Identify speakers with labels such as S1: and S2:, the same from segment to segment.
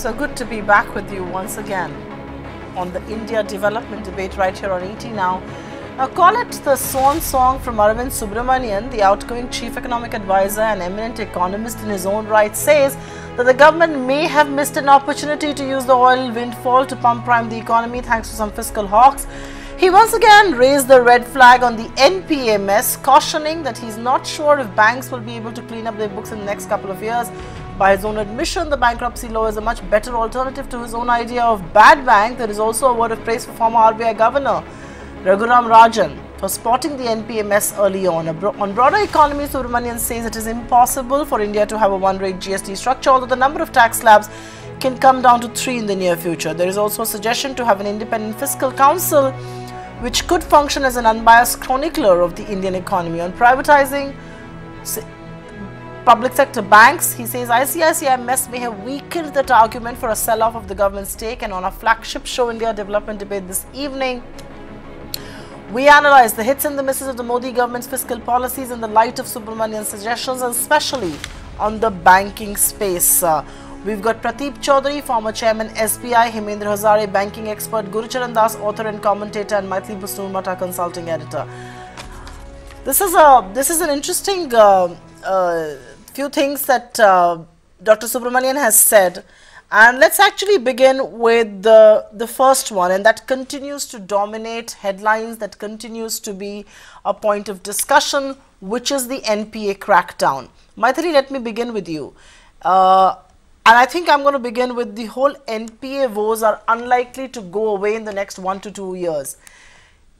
S1: So good to be back with you once again on the India development debate right here on ET Now. Now call it the Swan song from Arvind Subramanian, the outgoing chief economic advisor and eminent economist in his own right, says that the government may have missed an opportunity to use the oil windfall to pump prime the economy thanks to some fiscal hawks. He once again raised the red flag on the NPA mess, cautioning that he's not sure if banks will be able to clean up their books in the next couple of years. By his own admission, the bankruptcy law is a much better alternative to his own idea of bad bank. There is also a word of praise for former RBI Governor Raghuram Rajan for spotting the NPA mess early on. On broader economy, Subramanian says it is impossible for India to have a one-rate GST structure, although the number of tax slabs can come down to 3 in the near future. There is also a suggestion to have an independent fiscal council which could function as an unbiased chronicler of the Indian economy. On privatizing public sector banks, he says ICICI mess may have weakened that argument for a sell-off of the government stake. And on our flagship show, India Development Debate this evening, we analyze the hits and the misses of the Modi government's fiscal policies in the light of Subramanian's suggestions, and especially on the banking space. We've got Prateep Chaudhary, former chairman SBI, Hemendra Hazare, banking expert, Gurucharan Das, author and commentator, and Maithili Busnur-Mata, consulting editor. This is an interesting few things that Dr. Subramanian has said. And let's actually begin with the first one, and that continues to dominate headlines, that continues to be a point of discussion, which is the NPA crackdown. Maithili, let me begin with you. And I think I'm going to begin with the whole NPA woes are unlikely to go away in the next 1 to 2 years.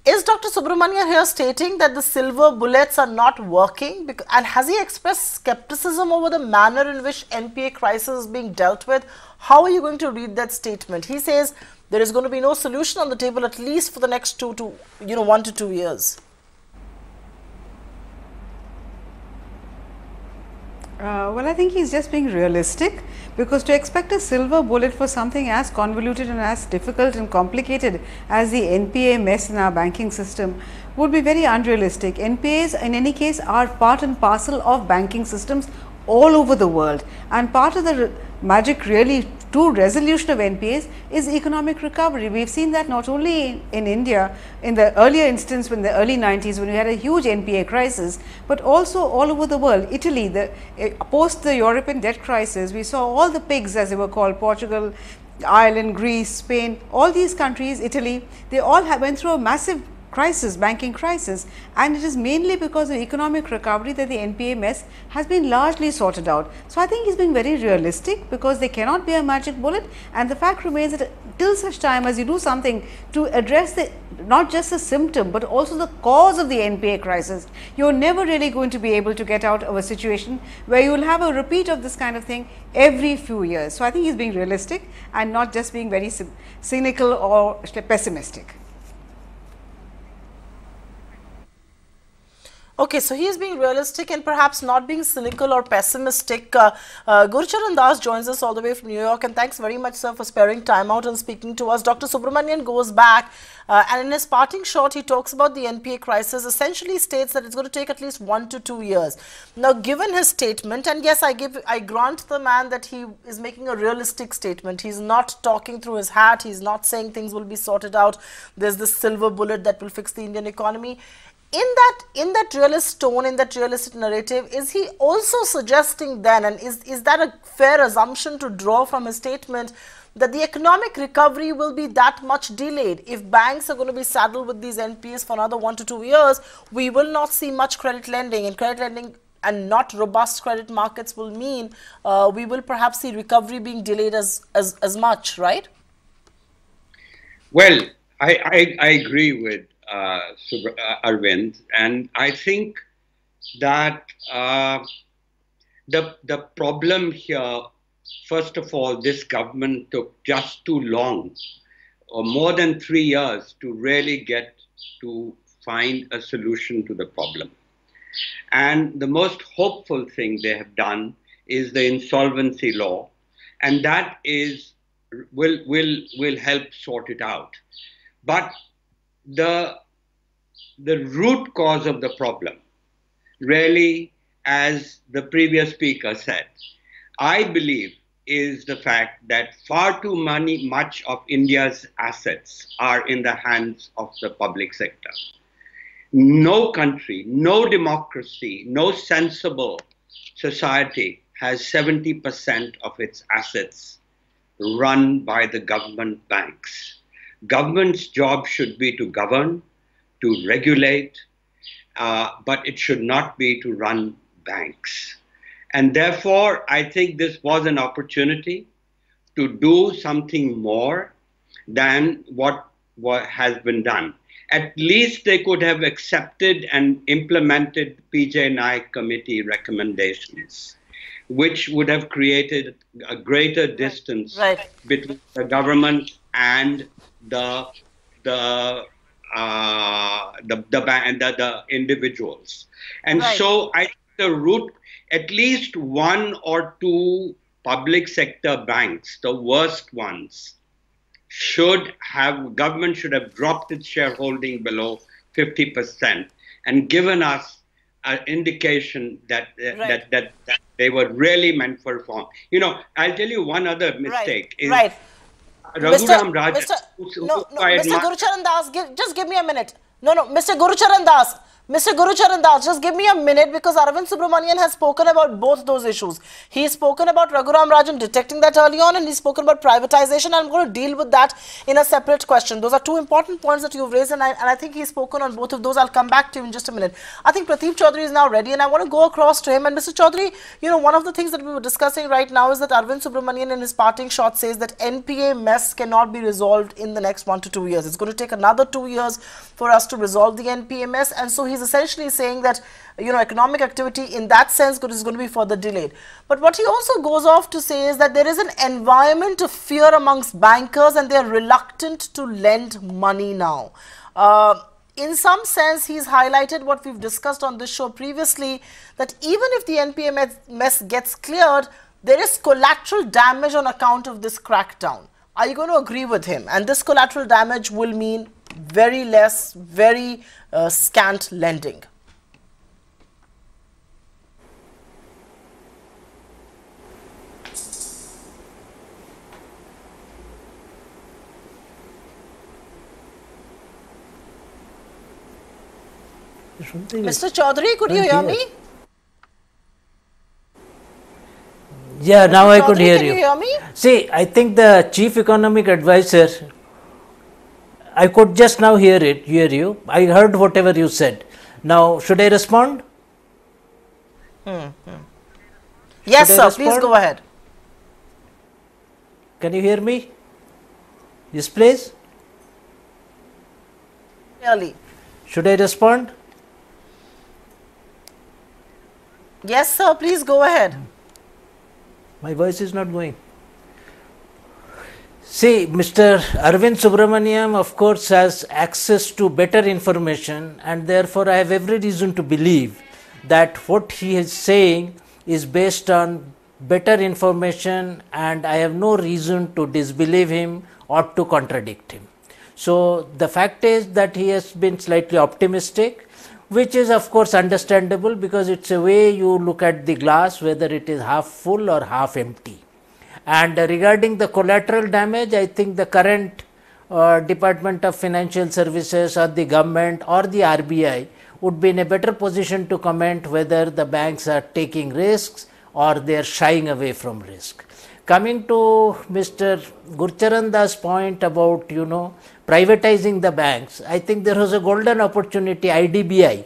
S1: Is Dr. Subramanian here stating that the silver bullets are not working? And has he expressed skepticism over the manner in which NPA crisis is being dealt with? How are you going to read that statement? He says there is going to be no solution on the table at least for the next 1 to 2 years.
S2: Well, I think he's just being realistic, because to expect a silver bullet for something as convoluted and as difficult and complicated as the NPA mess in our banking system would be very unrealistic. NPAs in any case are part and parcel of banking systems all over the world, and part of the magic really to resolution of NPAs is economic recovery. We've seen that not only in India in the earlier instance in the early 90s when we had a huge NPA crisis, but also all over the world. Italy, post the European debt crisis, we saw all the pigs, as they were called, Portugal, Ireland, Greece, Spain, all these countries, Italy, they all went through a massive crisis, banking crisis, and it is mainly because of economic recovery that the NPA mess has been largely sorted out. So I think he's being very realistic, because there cannot be a magic bullet, and the fact remains that till such time as you do something to address not just the symptom but also the cause of the NPA crisis, you're never really going to be able to get out of a situation where you will have a repeat of this kind of thing every few years. So I think he's being realistic and not just being very cynical or pessimistic.
S1: Okay, so he is being realistic and perhaps not being cynical or pessimistic. Gurucharan Das joins us all the way from New York, and thanks very much, sir, for sparing time out and speaking to us. Dr. Subramanian goes back and in his parting shot, he talks about the NPA crisis, essentially states that it's going to take at least 1 to 2 years. Now, given his statement, and yes, I grant the man that he is making a realistic statement. He's not talking through his hat. He's not saying things will be sorted out. There's this silver bullet that will fix the Indian economy. In that realist tone, in that realistic narrative, is he also suggesting then, and is that a fair assumption to draw from his statement, that the economic recovery will be that much delayed? If banks are going to be saddled with these NPAs for another 1 to 2 years, we will not see much credit lending, and not robust credit markets will mean we will perhaps see recovery being delayed as much, right?
S3: Well, I agree with Arvind, and I think that the problem here, first of all, this government took just too long, or more than 3 years, to really get to find a solution to the problem. And the most hopeful thing they have done is the insolvency law, and that will help sort it out. But the root cause of the problem, really, as the previous speaker said, I believe is the fact that far too much of India's assets are in the hands of the public sector. No country, no democracy, no sensible society has 70% of its assets run by the government banks. Government's job should be to govern, to regulate, but it should not be to run banks. And therefore, I think this was an opportunity to do something more than what has been done. At least they could have accepted and implemented PJ Naik committee recommendations, which would have created a greater distance between the government and the individuals. And so I think the route, at least one or two public sector banks, the worst ones, government should have dropped its shareholding below 50% and given us an indication that that they were really meant for reform. You know, I'll tell you one other mistake. Raghuram Rajan.
S1: Mr. Gurucharan Das, just give me a minute. Mr. Gurucharan Das. Mr. Gurucharan Das, just give me a minute, because Arvind Subramanian has spoken about both those issues. He's spoken about Raghuram Rajan detecting that early on, and he's spoken about privatization. I'm going to deal with that in a separate question. Those are two important points that you've raised, and I think he's spoken on both of those. I'll come back to you in just a minute. I think Pradeep Chaudhary is now ready, and I want to go across to him. And Mr. Chaudhary, you know, one of the things that we were discussing right now is that Arvind Subramanian in his parting shot says that NPA mess cannot be resolved in the next 1 to 2 years. It's going to take another 2 years for us to resolve the NPA mess, and so he's essentially saying that, you know, economic activity in that sense is going to be further delayed. But what he also goes off to say is that there is an environment of fear amongst bankers, and they are reluctant to lend money now. In some sense, he's highlighted what we've discussed on this show previously, that even if the NPA mess gets cleared, there is collateral damage on account of this crackdown. Are you going to agree with him? And this collateral damage will mean very less, very scant lending. Mr. Chaudhary, could you hear me?
S4: Yeah, now I could hear
S1: you. Can you hear me?
S4: See, I think the chief economic advisor, I could just now hear you. I heard whatever you said. Now, should I respond?
S1: Yes, sir. Please go ahead.
S4: Can you hear me? Yes, please.
S1: Clearly.
S4: Should I respond?
S1: Yes, sir. Please go ahead.
S4: My voice is not going. See, Mr. Arvind Subramanian, of course, has access to better information, and therefore I have every reason to believe that what he is saying is based on better information, and I have no reason to disbelieve him or to contradict him. So, the fact is that he has been slightly optimistic, which is of course understandable, because it's a way you look at the glass, whether it is half full or half empty. And regarding the collateral damage, I think the current Department of Financial Services or the government or the RBI would be in a better position to comment whether the banks are taking risks or they are shying away from risk. Coming to Mr. Gurcharan Das' point about, privatizing the banks, I think there was a golden opportunity. IDBI,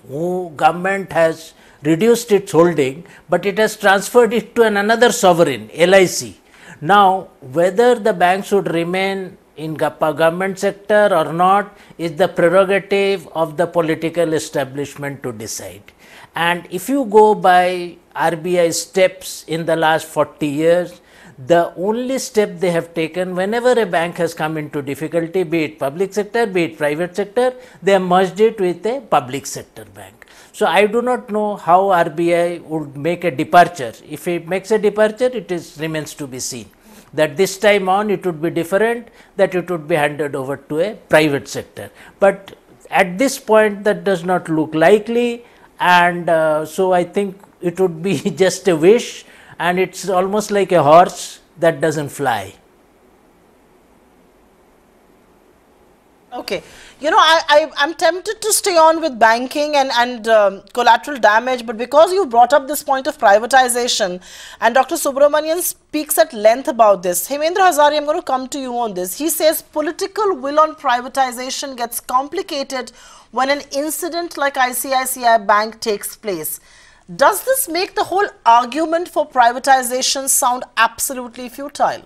S4: who government has reduced its holding, but it has transferred it to another sovereign, LIC. Now, whether the banks should remain in government sector or not is the prerogative of the political establishment to decide. And if you go by RBI steps in the last 40 years, the only step they have taken whenever a bank has come into difficulty, be it public sector, be it private sector, they have merged it with a public sector bank. So, I do not know how RBI would make a departure. If it makes a departure, it remains to be seen. That this time on it would be different, that it would be handed over to a private sector. But at this point that does not look likely, and so I think it would be just a wish, and it's almost like a horse that doesn't fly.
S1: Okay, you know, I'm tempted to stay on with banking and collateral damage, but because you brought up this point of privatization, and Dr. Subramanian speaks at length about this, Hemendra Hazari, I'm going to come to you on this. He says political will on privatization gets complicated when an incident like ICICI Bank takes place. Does this make the whole argument for privatization sound absolutely futile?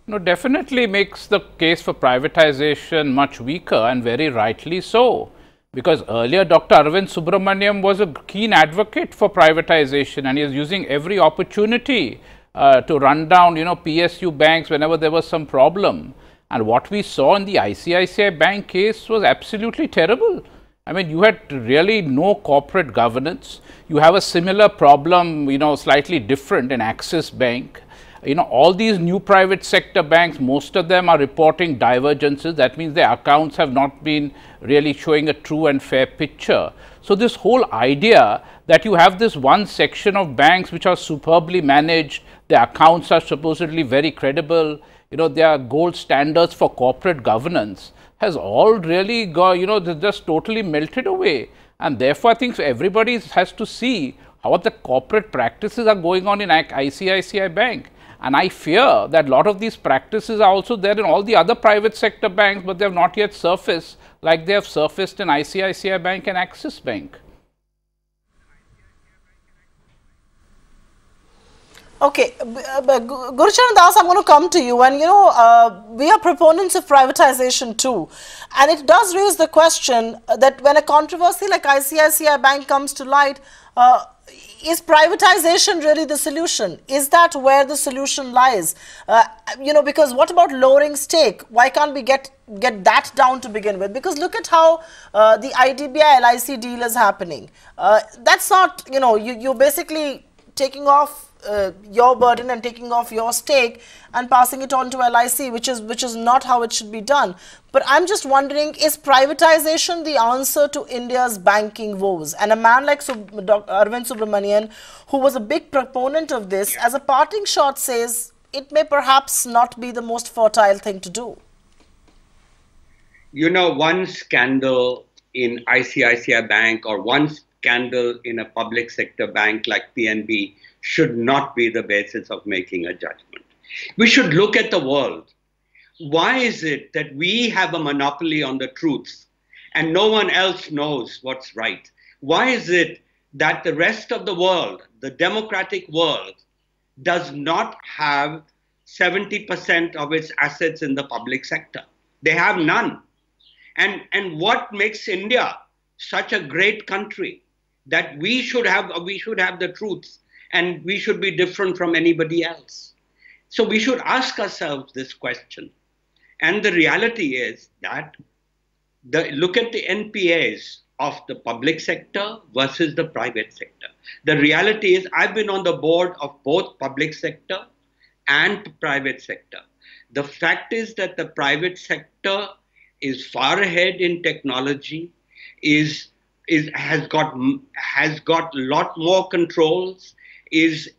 S5: No, definitely makes the case for privatization much weaker, and very rightly so. Because earlier Dr. Arvind Subramanian was a keen advocate for privatization, and he is using every opportunity to run down, PSU banks whenever there was some problem. And what we saw in the ICICI Bank case was absolutely terrible. I mean, you had really no corporate governance. You have a similar problem, slightly different in Axis Bank. All these new private sector banks, most of them are reporting divergences. That means their accounts have not been really showing a true and fair picture. So this whole idea that you have this one section of banks which are superbly managed, their accounts are supposedly very credible, they are gold standards for corporate governance, has all really got, just totally melted away. And therefore, I think everybody has to see how the corporate practices are going on in ICICI Bank. And I fear that a lot of these practices are also there in all the other private sector banks, but they have not yet surfaced like they have surfaced in ICICI Bank and Axis Bank.
S1: Okay, Gurucharan Das, I'm going to come to you, and we are proponents of privatization too, and it does raise the question that when a controversy like ICICI Bank comes to light, is privatization really the solution? Is that where the solution lies? Because what about lowering stake? Why can't we get that down to begin with? Because look at how the IDBI LIC deal is happening. That's not, you're basically taking off your burden and taking off your stake and passing it on to LIC, which is not how it should be done. But I'm just wondering, is privatization the answer to India's banking woes? And a man like Dr. Arvind Subramanian, who was a big proponent of this, as a parting shot says it may perhaps not be the most fertile thing to do.
S3: One scandal in ICICI Bank or one scandal in a public sector bank like PNB should not be the basis of making a judgment. We should look at the world. Why is it that we have a monopoly on the truth and no one else knows what's right? Why is it that the rest of the world, the democratic world, does not have 70% of its assets in the public sector? They have none. And what makes India such a great country that we should have the truth and we should be different from anybody else? So we should ask ourselves this question. And the reality is that look at the NPAs of the public sector versus the private sector. The reality is I've been on the board of both public sector and private sector. The fact is that the private sector is far ahead in technology, has got a lot more controls, is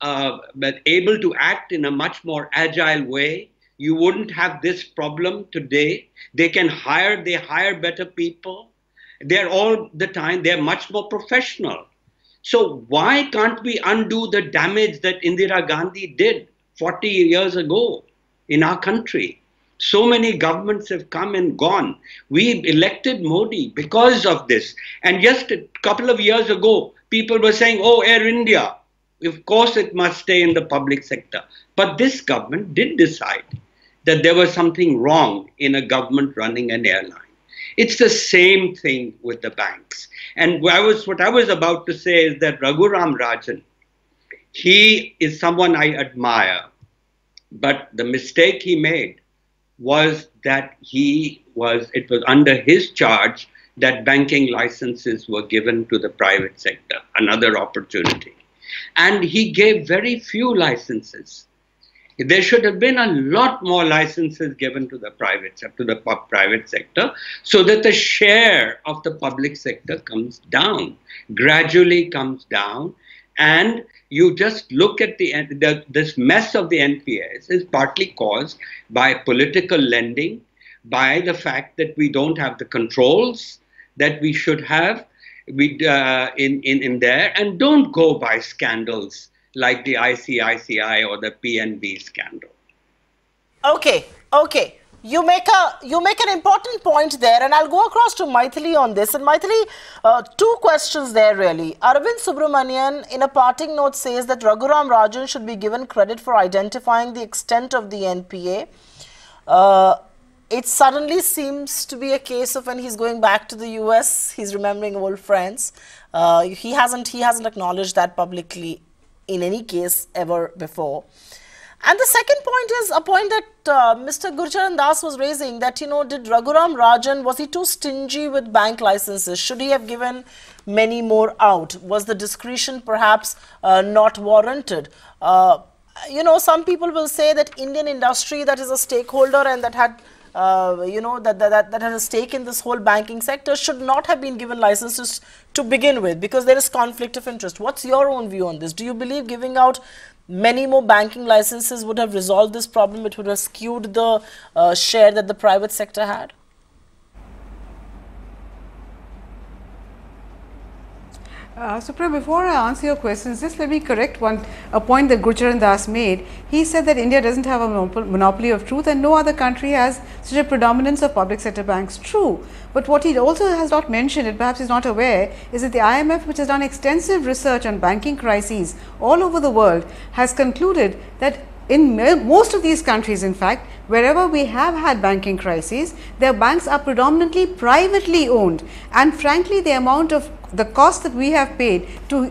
S3: able to act in a much more agile way. You wouldn't have this problem today. They hire better people. They're all the time, they're much more professional. So why can't we undo the damage that Indira Gandhi did 40 years ago in our country? So many governments have come and gone. We elected Modi because of this. And just a couple of years ago, people were saying, oh, Air India, of course it must stay in the public sector. But this government did decide that there was something wrong in a government running an airline. It's the same thing with the banks. And what I was about to say is that Raghuram Rajan, he is someone I admire, but the mistake he made was that it was under his charge that banking licenses were given to the private sector, another opportunity. And he gave very few licenses. There should have been a lot more licenses given to the private sector, so that the share of the public sector comes down, gradually comes down, And you just look at this mess of the NPAs is partly caused by political lending, by the fact that we don't have the controls that we should have in there, and don't go by scandals like the ICICI or the PNB scandal.
S1: Okay. You make an important point there, and I'll go across to Maithili on this. And Maithili, two questions there really. Arvind Subramanian in a parting note says that Raghuram Rajan should be given credit for identifying the extent of the NPA. It suddenly seems to be a case of when he's going back to the US, he's remembering old friends. He hasn't acknowledged that publicly in any case ever before. And the second point is a point that Mr. Gurcharan Das was raising, that, did Raghuram Rajan, was he too stingy with bank licenses? Should he have given many more out? Was the discretion perhaps not warranted? Some people will say that Indian industry that is a stakeholder and that had that has a stake in this whole banking sector should not have been given licenses to begin with, because there is conflict of interest. What's your own view on this? Do you believe giving out many more banking licenses would have resolved this problem? It would have skewed the share that the private sector had?
S2: Supriya, before I answer your questions, just let me correct a point that Gurcharan Das made. He said that India doesn't have a monopoly of truth and no other country has such a predominance of public sector banks. True. But what he also has not mentioned, and perhaps is not aware, is that the IMF, which has done extensive research on banking crises all over the world, has concluded that in most of these countries, in fact, wherever we have had banking crises, their banks are predominantly privately owned. And frankly, the cost that we have paid to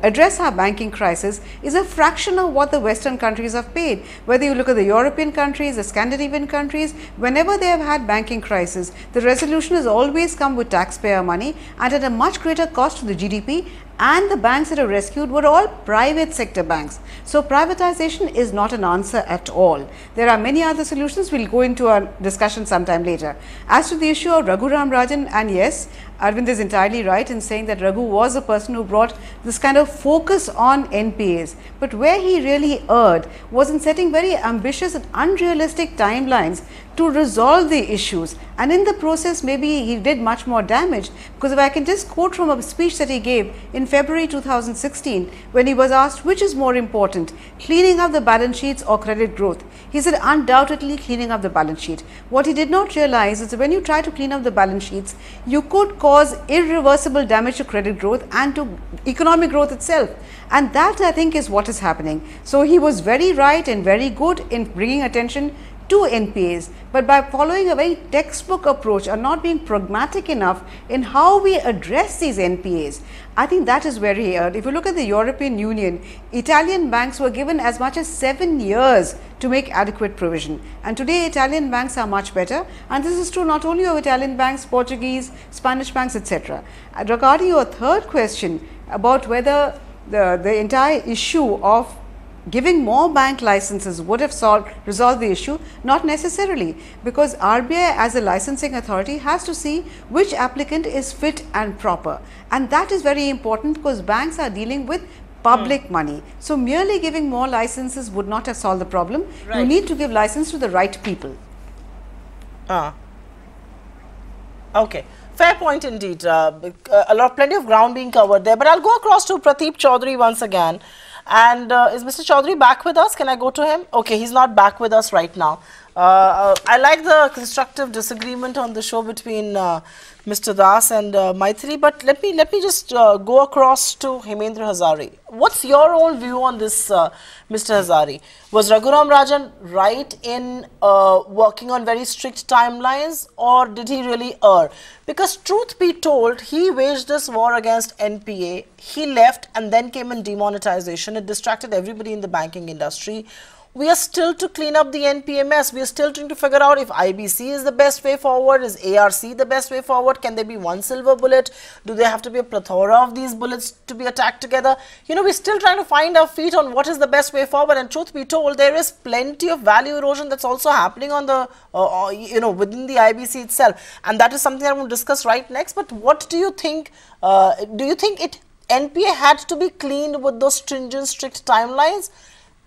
S2: address our banking crisis is a fraction of what the Western countries have paid. Whether you look at the European countries, the Scandinavian countries, whenever they have had banking crisis, the resolution has always come with taxpayer money and at a much greater cost to the GDP, and the banks that are rescued were all private sector banks. So privatization is not an answer at all. There are many other solutions. We'll go into our discussion sometime later. As to the issue of Raghuram Rajan, and yes, Arvind is entirely right in saying that Raghu was a person who brought this kind of focus on NPAs. But where he really erred was in setting very ambitious and unrealistic timelines to resolve the issues, and in the process maybe he did much more damage. Because if I can just quote from a speech that he gave in February 2016, when he was asked which is more important, cleaning up the balance sheets or credit growth, he said undoubtedly cleaning up the balance sheet. What he did not realize is that when you try to clean up the balance sheets, you could cause irreversible damage to credit growth and to economic growth itself. And that, I think, is what is happening. So he was very right and very good in bringing attention to NPAs, but by following a very textbook approach and not being pragmatic enough in how we address these NPAs, I think that is where he erred. If you look at the European Union, Italian banks were given as much as 7 years to make adequate provision, and today Italian banks are much better, and this is true not only of Italian banks, Portuguese, Spanish banks, etc. Regarding your third question about whether the entire issue of giving more bank licenses would have resolved the issue, not necessarily, because RBI as a licensing authority has to see which applicant is fit and proper, and that is very important because banks are dealing with public money. So merely giving more licenses would not have solved the problem. Right. You need to give license to the right people.
S1: Okay. Fair point indeed. Plenty of ground being covered there, but I'll go across to Pradeep Chaudhary once again. And is Mr. Chaudhary back with us? Can I go to him? Okay, he's not back with us right now. I like the constructive disagreement on the show between Mr. Das and Maithili, but let me just go across to Hemendra Hazari. What's your own view on this, Mr. Hazari? Was Raghuram Rajan right in working on very strict timelines, or did he really err? Because truth be told, he waged this war against NPA, he left and then came in demonetization. It distracted everybody in the banking industry. We are still to clean up the NPA mess. We are still trying to figure out if IBC is the best way forward, is ARC the best way forward, can there be one silver bullet, do there have to be a plethora of these bullets to be attacked together? You know, we're still trying to find our feet on what is the best way forward, and truth be told, there is plenty of value erosion that's also happening on the, within the IBC itself, and that is something I'm going to discuss right next. But what do you think, NPA had to be cleaned with those stringent, strict timelines,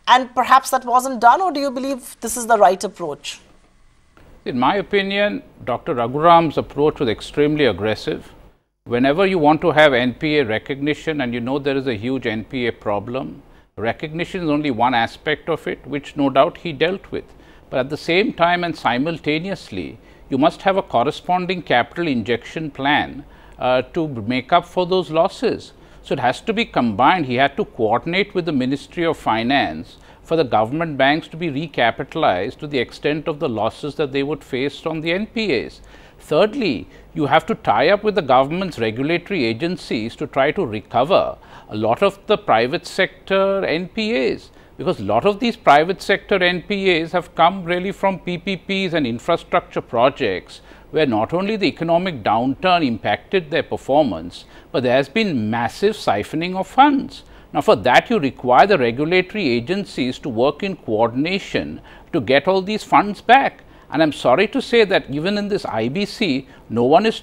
S1: and perhaps that wasn't done, or do you believe this is the right approach?
S5: In my opinion, Dr. Raghuram's approach was extremely aggressive. Whenever you want to have NPA recognition and you know there is a huge NPA problem, recognition is only one aspect of it, which no doubt he dealt with. But at the same time and simultaneously, you must have a corresponding capital injection plan to make up for those losses. So it has to be combined. He had to coordinate with the Ministry of Finance for the government banks to be recapitalized to the extent of the losses that they would face from the NPAs. Thirdly, you have to tie up with the government's regulatory agencies to try to recover a lot of the private sector NPAs, because a lot of these private sector NPAs have come really from PPPs and infrastructure projects, where not only the economic downturn impacted their performance, but there has been massive siphoning of funds. Now, for that you require the regulatory agencies to work in coordination to get all these funds back. And I am sorry to say that even in this IBC, no one is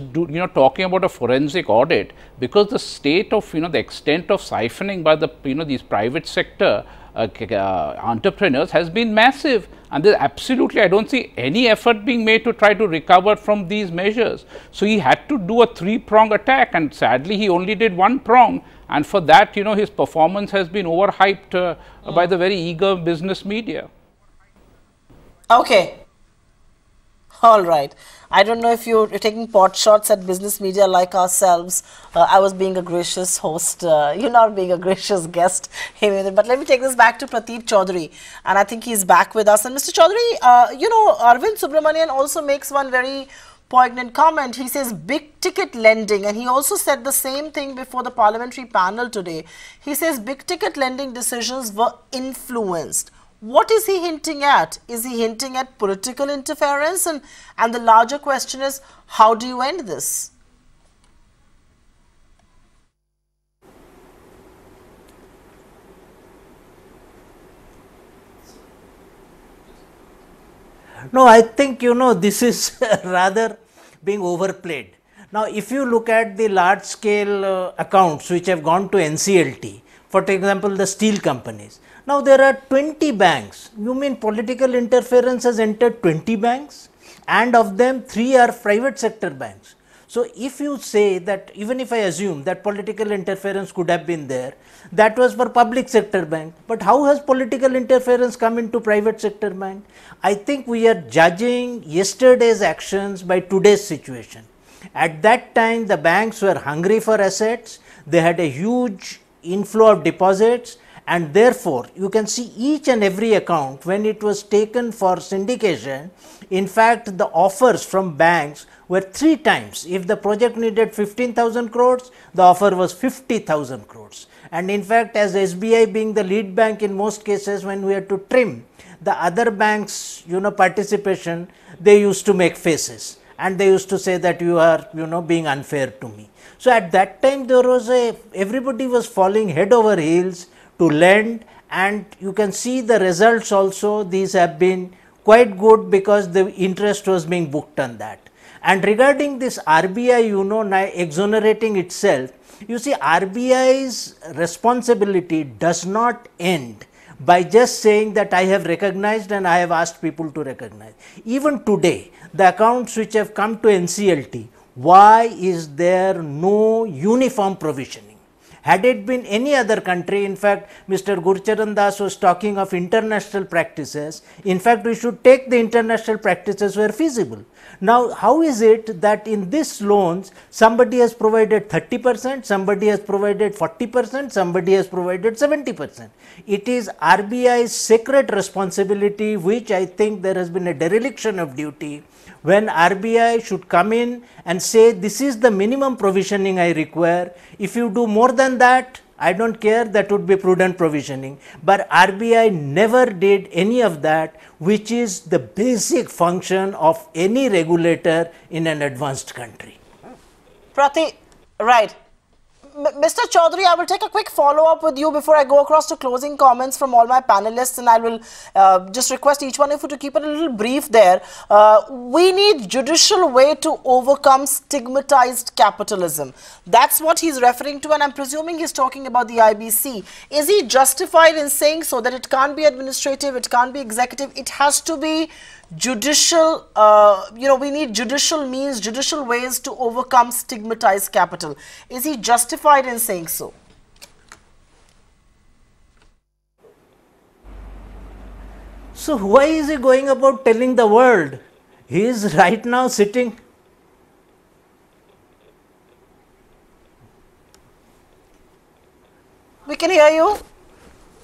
S5: talking about a forensic audit, because the state of the extent of siphoning by the these private sector entrepreneurs has been massive, and there absolutely I don't see any effort being made to try to recover from these measures. So he had to do a three-prong attack, and sadly he only did one prong, and for that his performance has been overhyped by the very eager business media.
S1: Okay. All right. I don't know if you're taking pot shots at business media like ourselves. I was being a gracious host. You're not being a gracious guest. But let me take this back to Prateek Chaudhary. And I think he's back with us. And Mr. Chaudhary, Arvind Subramanian also makes one very poignant comment. He says big ticket lending, and he also said the same thing before the parliamentary panel today. He says big ticket lending decisions were influenced. What is he hinting at? Is he hinting at political interference? And the larger question is, how do you end this?
S4: No, I think this is rather being overplayed. Now, if you look at the large scale accounts which have gone to NCLT, for example, the steel companies. Now, there are 20 banks. You mean political interference has entered 20 banks, and of them 3 are private sector banks. So, if you say that, even if I assume that political interference could have been there, that was for public sector bank. But how has political interference come into private sector bank? I think we are judging yesterday's actions by today's situation. At that time, the banks were hungry for assets. They had a huge inflow of deposits, and therefore you can see each and every account when it was taken for syndication. In fact, the offers from banks were 3 times. If the project needed 15,000 crores, the offer was 50,000 crores. And in fact, as SBI being the lead bank in most cases, when we had to trim the other banks participation, they used to make faces, and they used to say that you are being unfair to me. So at that time there was everybody was falling head over heels to lend, and you can see the results also. These have been quite good because the interest was being booked on that. And regarding this RBI exonerating itself, you see, RBI's responsibility does not end by just saying that I have recognized and I have asked people to recognize. Even today, the accounts which have come to NCLT, why is there no uniform provisioning? Had it been any other country, in fact, Mr. Gurcharan Das was talking of international practices. In fact, we should take the international practices where feasible. Now, how is it that in these loans, somebody has provided 30%, somebody has provided 40%, somebody has provided 70%? It is RBI's sacred responsibility, which I think there has been a dereliction of duty, when RBI should come in and say, this is the minimum provisioning I require. If you do more than that, I don't care, that would be prudent provisioning. But RBI never did any of that, which is the basic function of any regulator in an advanced country.
S1: Prateek, right. Mr. Chaudhary, I will take a quick follow-up with you before I go across to closing comments from all my panelists, and I will just request each one of you to keep it a little brief there. We need judicial way to overcome stigmatized capitalism. That's what he's referring to, and I'm presuming he's talking about the IBC. Is he justified in saying so that it can't be administrative, it can't be executive, it has to be judicial, we need judicial means, judicial ways to overcome stigmatized capital. Is he justified in saying so?
S4: So why is he going about telling the world? He is right now sitting.
S1: We can hear you.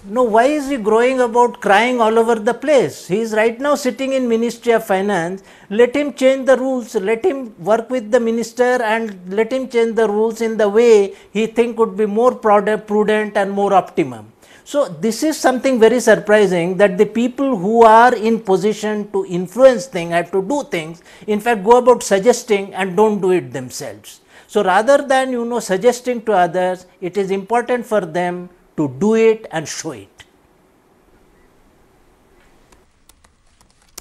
S4: No, why is he growing about crying all over the place? He is right now sitting in Ministry of Finance. Let him change the rules. Let him work with the minister and let him change the rules in the way he think would be more prudent and more optimum. So this is something very surprising, that the people who are in position to influence things, have to do things, in fact go about suggesting and don't do it themselves. So rather than suggesting to others, it is important for them to do it and show it.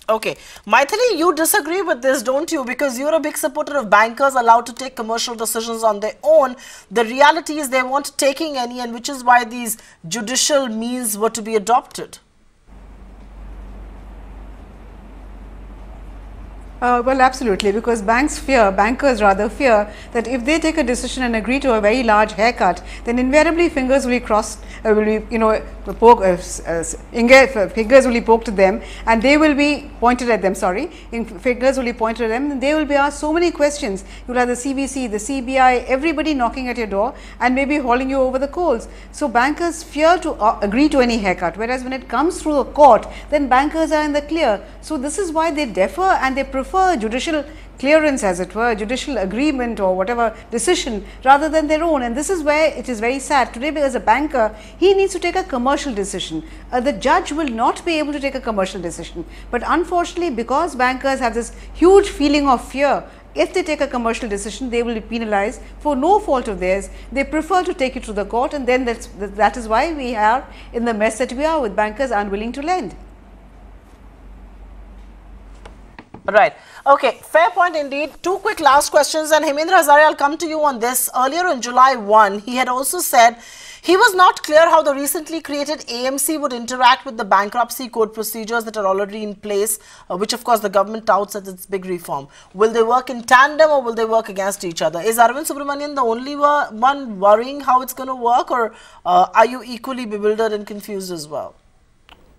S1: Okay, Maithili, you disagree with this, don't you? Because you're a big supporter of bankers allowed to take commercial decisions on their own. The reality is they weren't taking any, and which is why these judicial means were to be adopted.
S2: Well, absolutely, because bankers rather fear that if they take a decision and agree to a very large haircut, then invariably fingers will be crossed, fingers will be poked at them, and they will be pointed at them. Fingers will be pointed at them, and they will be asked so many questions. You'll have the CBC, the CBI, everybody knocking at your door and maybe hauling you over the coals. So bankers fear to agree to any haircut, whereas when it comes through a court, then bankers are in the clear. So this is why they defer and they prefer judicial clearance, as it were, judicial agreement or whatever decision rather than their own. And this is where it is very sad today, because a banker, he needs to take a commercial decision. The judge will not be able to take a commercial decision, but unfortunately, because bankers have this huge feeling of fear, if they take a commercial decision, they will be penalized for no fault of theirs. They prefer to take it to the court, and then that is why we are in the mess that we are, with bankers unwilling to lend.
S1: Right. Okay. Fair point indeed. Two quick last questions, and Hemendra Hazare, I'll come to you on this. Earlier on July 1, he had also said he was not clear how the recently created AMC would interact with the bankruptcy code procedures that are already in place, which of course the government touts as its big reform. Will they work in tandem or will they work against each other? Is Arvind Subramanian the only one worrying how it's going to work, or are you equally bewildered and confused as well?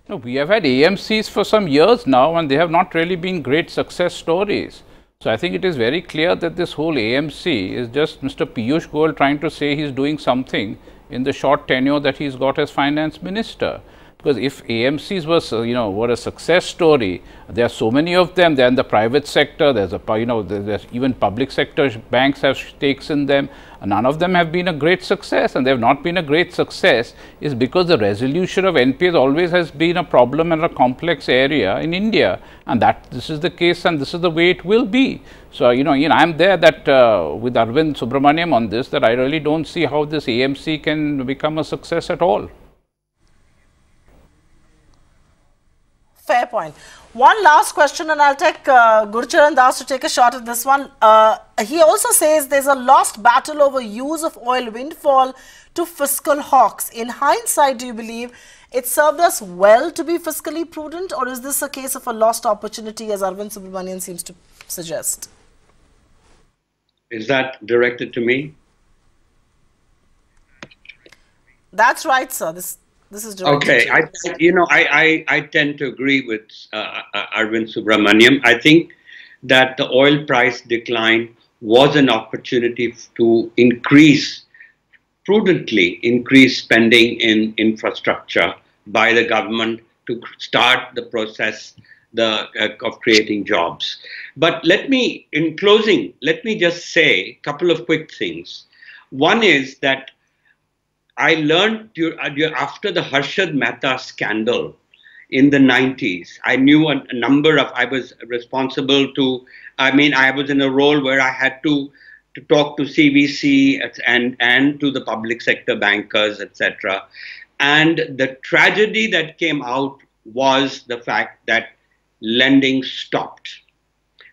S5: No, we have had AMCs for some years now, and they have not really been great success stories. So I think it is very clear that this whole AMC is just Mr. Piyush Goyal trying to say he's doing something in the short tenure that he's got as finance minister. Because if AMCs were a success story, there are so many of them. They're in the private sector. There's there's even public sector banks have stakes in them. None of them have been a great success, and they have not been a great success is because the resolution of NPAs always has been a problem and a complex area in India, and this is the case, and this is the way it will be. So I'm there that with Arvind Subramanian on this, that I really don't see how this AMC can become a success at all.
S1: Fair point. One last question, and I'll take Gurcharan Das to take a shot at this one. He also says there's a lost battle over use of oil windfall to fiscal hawks. In hindsight, do you believe it served us well to be fiscally prudent, or is this a case of a lost opportunity, as Arvind Subramanian seems to suggest?
S3: Is that directed to me?
S1: That's right, sir. This is directed
S3: to you. I tend to agree with Arvind Subramanian. I think that the oil price decline was an opportunity to prudently increase spending in infrastructure by the government to start the process of creating jobs. But in closing, let me just say a couple of quick things. One is that I learned after the Harshad Mehta scandal in the 90s, I knew I was responsible to, I was in a role where I had to to talk to CVC and to the public sector bankers, etc. And the tragedy that came out was the fact that lending stopped.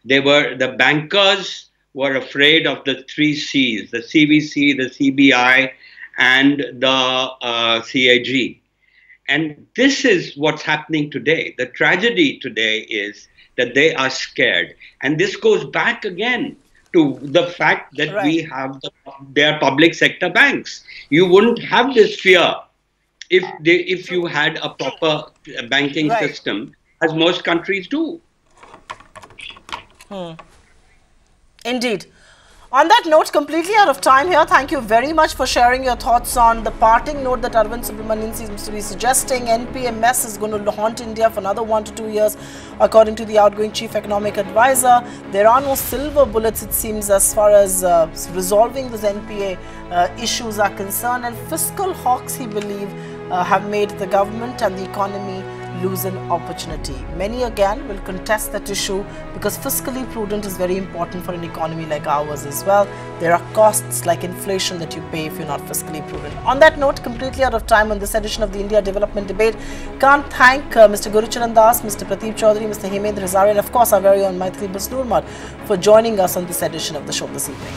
S3: The bankers were afraid of the 3 C's, the CVC, the CBI, and the CAG. And this is what's happening today. The tragedy today is that they are scared. And this goes back again to the fact that we have their public sector banks. You wouldn't have this fear if you had a proper banking system, as most countries do.
S1: Indeed. On that note, completely out of time here, thank you very much for sharing your thoughts on the parting note that Arvind Subramanian seems to be suggesting. NPA mess is going to haunt India for another 1 to 2 years, according to the outgoing chief economic advisor. There are no silver bullets, it seems, as far as resolving those NPA issues are concerned. And fiscal hawks, he believes, have made the government and the economy lose an opportunity. Many again will contest that issue because fiscally prudent is very important for an economy like ours as well. There are costs like inflation that you pay if you're not fiscally prudent. On that note, completely out of time on this edition of the India Development Debate, can't thank Mr. Gurucharan Das, Mr. Pradeep Chaudhary, Mr. Hemendra Hazare, and of course our very own Maithili Basnurmat for joining us on this edition of the show this evening.